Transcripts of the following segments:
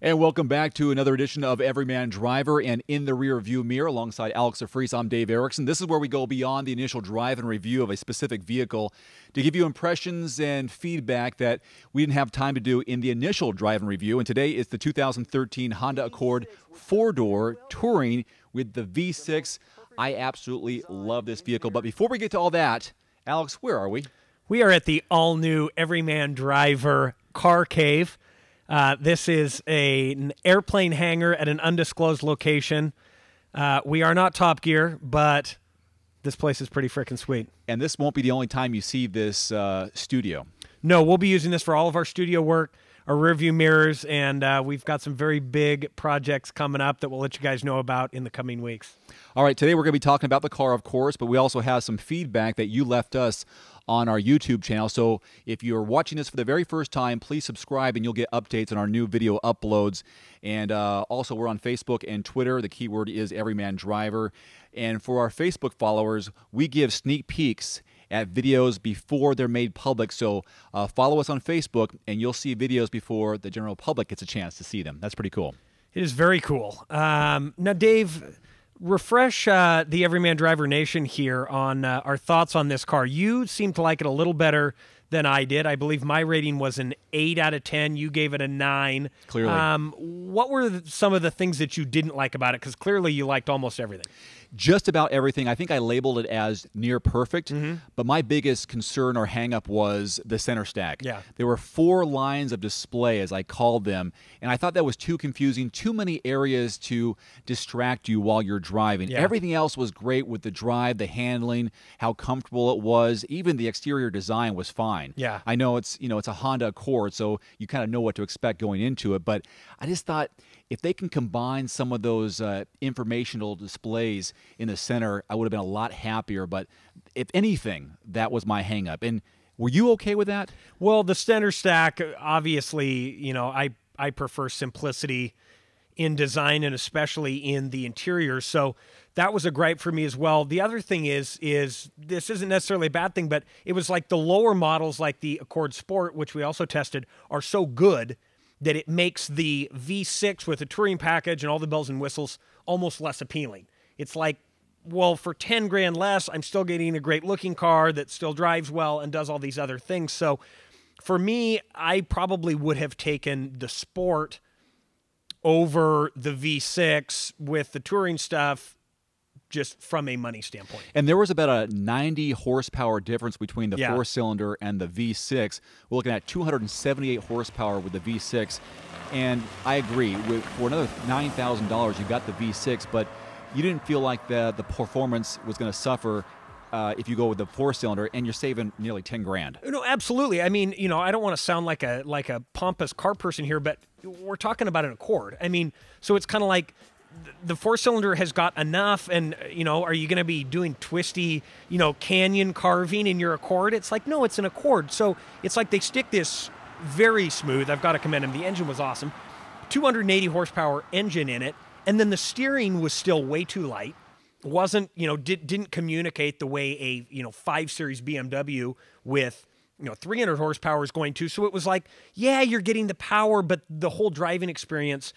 And welcome back to another edition of Everyman Driver and In the Rear View Mirror alongside Alex DeFries. I'm Dave Erickson. This is where we go beyond the initial drive and review of a specific vehicle to give you impressions and feedback that we didn't have time to do in the initial drive and review. And today is the 2013 Honda Accord 4-door Touring with the V6. I absolutely love this vehicle. But before we get to all that, Alex, where are we? We are at the all-new Everyman Driver Car Cave. This is an airplane hangar at an undisclosed location. We are not Top Gear, but this place is pretty freaking sweet. And this won't be the only time you see this studio. No, we'll be using this for all of our studio work, our rearview mirrors, and we've got some very big projects coming up that we'll let you guys know about in the coming weeks. All right, today we're going to be talking about the car, of course, but we also have some feedback that you left us on our YouTube channel. So if you're watching this for the very first time, please subscribe and you'll get updates on our new video uploads. And also we're on Facebook and Twitter. The keyword is Everyman Driver. And for our Facebook followers, we give sneak peeks at videos before they're made public. So follow us on Facebook and you'll see videos before the general public gets a chance to see them. That's pretty cool. It is very cool. Now, Dave, refresh the Everyman Driver Nation here on our thoughts on this car. You seem to like it a little better than I did. I believe my rating was an 8 out of 10. You gave it a 9. Clearly. What were some of the things that you didn't like about it? Because clearly you liked almost everything. Just about everything. I think I labeled it as near perfect, but my biggest concern or hang-up was the center stack. Yeah. There were 4 lines of display, as I called them, and I thought that was too confusing, too many areas to distract you while you're driving. Yeah. Everything else was great with the drive, the handling, how comfortable it was. Even the exterior design was fine. Yeah. I know it's a Honda Accord, so you kind of know what to expect going into it, but I just thought if they can combine some of those informational displays in the center, I would have been a lot happier. But if anything, that was my hang-up. And were you okay with that? Well, the center stack, obviously, you know, I prefer simplicity in design and especially in the interior. So that was a gripe for me as well. The other thing is this isn't necessarily a bad thing, but it was like the lower models like the Accord Sport, which we also tested, are so good that it makes the V6 with the touring package and all the bells and whistles almost less appealing. It's like, well, for 10 grand less, I'm still getting a great looking car that still drives well and does all these other things. So for me, I probably would have taken the Sport over the V6 with the touring stuff just from a money standpoint. And there was about a 90 horsepower difference between the Yeah. 4-cylinder and the V6. We're looking at 278 horsepower with the V6. And I agree, for another $9,000, you got the V6, but you didn't feel like the performance was going to suffer if you go with the 4-cylinder, and you're saving nearly 10 grand. No, absolutely. I mean, you know, I don't want to sound like a pompous car person here, but we're talking about an Accord. I mean, so it's kind of like the 4-cylinder has got enough, and, you know, are you going to be doing twisty, you know, canyon carving in your Accord? It's like, no, it's an Accord. So it's like they stick this very smooth. I've got to commend them. The engine was awesome. 280 horsepower engine in it, and then the steering was still way too light. Wasn't, you know, didn't communicate the way a, you know, 5 Series BMW with, you know, 300 horsepower is going to. So it was like, yeah, you're getting the power, but the whole driving experience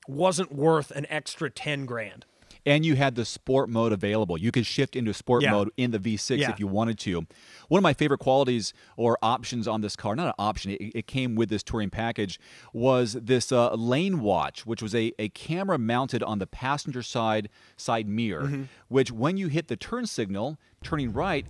wasn't worth an extra 10 grand. And you had the sport mode available. You could shift into sport mode in the V6 if you wanted to. One of my favorite qualities or options on this car, not an option, it came with this touring package, was this lane watch, which was a camera mounted on the passenger side mirror, which when you hit the turn signal, turning right,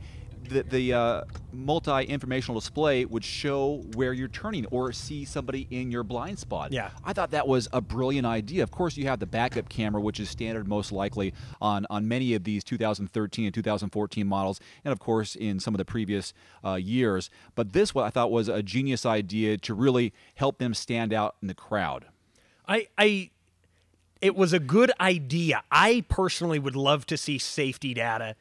the multi-informational display would show where you're turning or see somebody in your blind spot. Yeah. I thought that was a brilliant idea. Of course, you have the backup camera, which is standard most likely on many of these 2013 and 2014 models, and of course in some of the previous years. But this, what I thought was a genius idea to really help them stand out in the crowd. It was a good idea. I personally would love to see safety data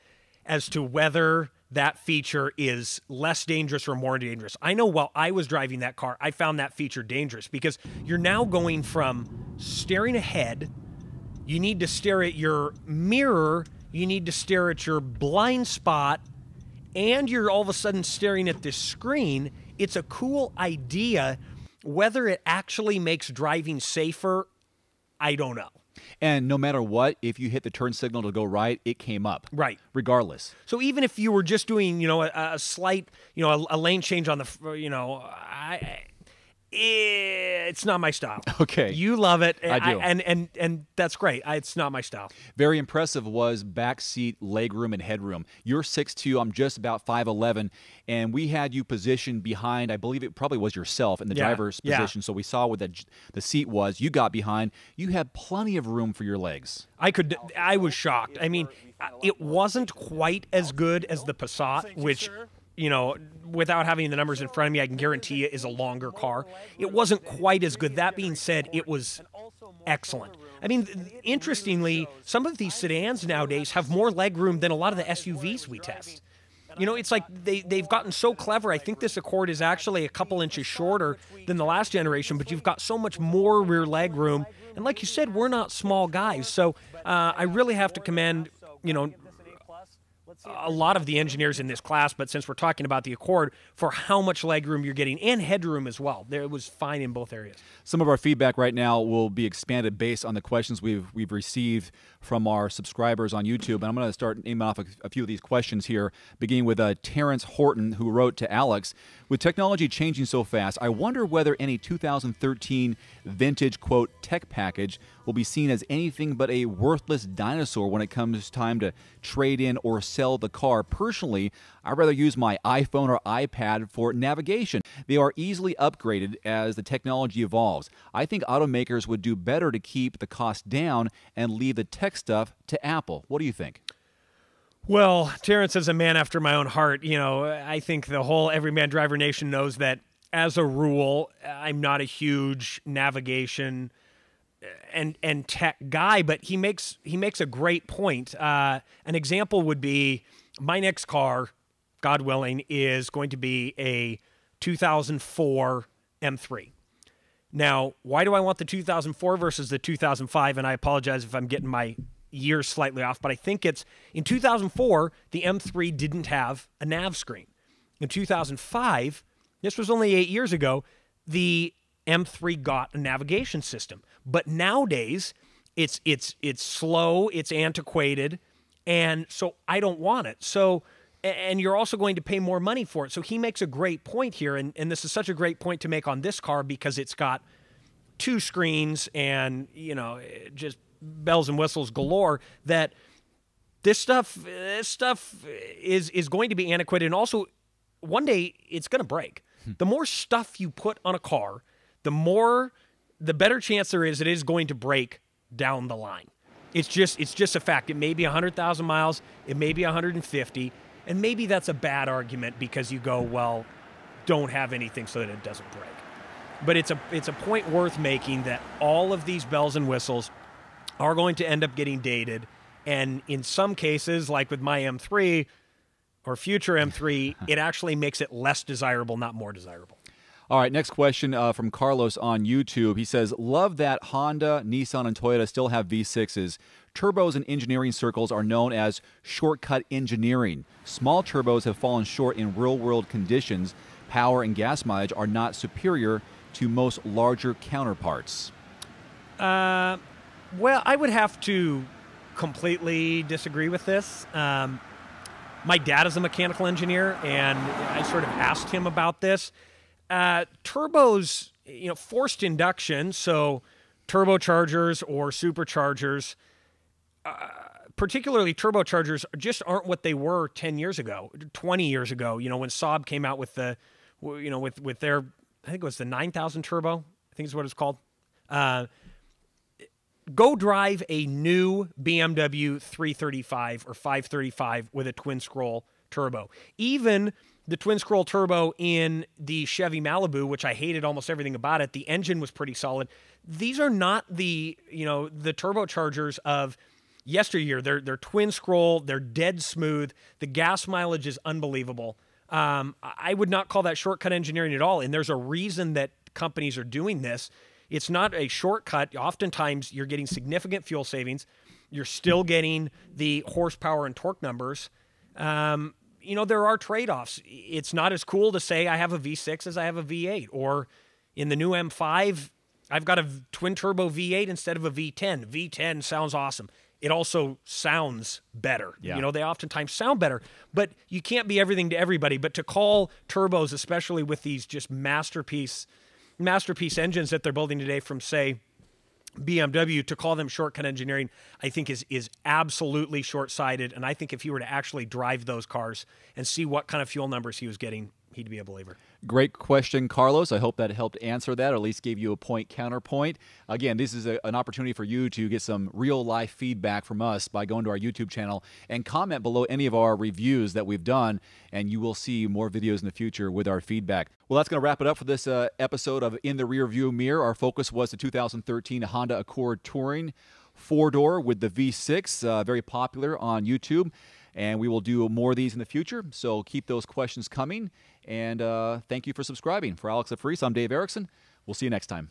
as to whether that feature is less dangerous or more dangerous. I know while I was driving that car, I found that feature dangerous because you're now going from staring ahead, you need to stare at your mirror, you need to stare at your blind spot, and you're all of a sudden staring at this screen. It's a cool idea, Whether it actually makes driving safer, I don't know. And no matter what, if you hit the turn signal to go right, it came up. Right. Regardless. So even if you were just doing, a slight, a lane change on the, it's not my style. Okay. You love it. I do. And that's great. It's not my style. Very impressive was backseat legroom and headroom. You're 6'2", I'm just about 5'11", and we had you positioned behind, I believe it probably was yourself in the driver's position, so we saw where the seat was. You got behind. You had plenty of room for your legs. I was shocked. I mean, it wasn't quite as good as the Passat, which, without having the numbers in front of me, I can guarantee you is a longer car. It wasn't quite as good. That being said, it was excellent. I mean, interestingly, some of these sedans nowadays have more legroom than a lot of the SUVs we test. It's like they've gotten so clever. I think this Accord is actually a couple inches shorter than the last generation, but you've got so much more rear legroom. And like you said, we're not small guys. So I really have to commend, a lot of the engineers in this class, but since we're talking about the Accord, for how much legroom you're getting and headroom as well. It was fine in both areas. Some of our feedback right now will be expanded based on the questions we've received from our subscribers on YouTube. And I'm going to start naming off a few of these questions here, beginning with Terrence Horton, who wrote to Alex, with technology changing so fast, I wonder whether any 2013 vintage, quote, tech package will be seen as anything but a worthless dinosaur when it comes time to trade in or sell the car. Personally, I'd rather use my iPhone or iPad for navigation. They are easily upgraded as the technology evolves. I think automakers would do better to keep the cost down and leave the tech stuff to Apple. What do you think? Well, Terrence is a man after my own heart. I think the whole Everyman Driver Nation knows that as a rule, I'm not a huge navigation and tech guy, but he makes a great point. An example would be my next car, God willing, is going to be a 2004 M3. Now, why do I want the 2004 versus the 2005? And I apologize if I'm getting my years slightly off, but I think it's in 2004, the M3 didn't have a nav screen. In 2005, this was only 8 years ago, the M3 got a navigation system. But nowadays, it's slow, it's antiquated, and so I don't want it. So, and you're also going to pay more money for it. So he makes a great point here, and this is such a great point to make on this car because it's got 2 screens and, just bells and whistles galore, that this stuff is going to be antiquated, and also one day it's going to break. The more stuff you put on a car, the better chance there is it is going to break down the line. It's just a fact. It may be 100,000 miles, it may be 150, and maybe that's a bad argument because you go, well, don't have anything so that it doesn't break. But it's a point worth making that all of these bells and whistles are going to end up getting dated, and in some cases, like with my M3 or future M3, it actually makes it less desirable, not more desirable. All right, next question from Carlos on YouTube. He says, love that Honda, Nissan, and Toyota still have V6s. Turbos in engineering circles are known as shortcut engineering. Small turbos have fallen short in real-world conditions. Power and gas mileage are not superior to most larger counterparts. Well, I would have to completely disagree with this. My dad is a mechanical engineer, and I sort of asked him about this. Turbos, forced induction, so turbochargers or superchargers, particularly turbochargers, just aren't what they were 10 years ago, 20 years ago, when Saab came out with the, with their, I think it was the 9000 turbo, I think is what it's called. Go drive a new BMW 335 or 535 with a twin-scroll turbo. Even the twin-scroll turbo in the Chevy Malibu, which I hated almost everything about it, the engine was pretty solid. These are not the turbochargers of yesteryear. They're twin-scroll. They're dead smooth. The gas mileage is unbelievable. I would not call that shortcut engineering at all, and there's a reason that companies are doing this. It's not a shortcut. Oftentimes, you're getting significant fuel savings. You're still getting the horsepower and torque numbers. There are trade-offs. It's not as cool to say I have a V6 as I have a V8, or, In the new M5, I've got a twin turbo V8 instead of a V10. V10 sounds awesome. It also sounds better. Yeah. You know, they oftentimes sound better, but you can't be everything to everybody. But to call turbos, especially with these just masterpiece engines that they're building today from, say, BMW, to call them shortcut engineering, I think is absolutely short-sighted. And I think if he were to actually drive those cars and see what kind of fuel numbers he was getting, he'd be a believer. Great question, Carlos. I hope that helped answer that, or at least gave you a point counterpoint. Again, this is an opportunity for you to get some real-life feedback from us by going to our YouTube channel and comment below any of our reviews that we've done, and you will see more videos in the future with our feedback. Well, that's going to wrap it up for this episode of In the Rearview Mirror. Our focus was the 2013 Honda Accord Touring 4-door with the V6, very popular on YouTube. And we will do more of these in the future, so keep those questions coming. And thank you for subscribing. For Alex DeFries, I'm Dave Erickson. We'll see you next time.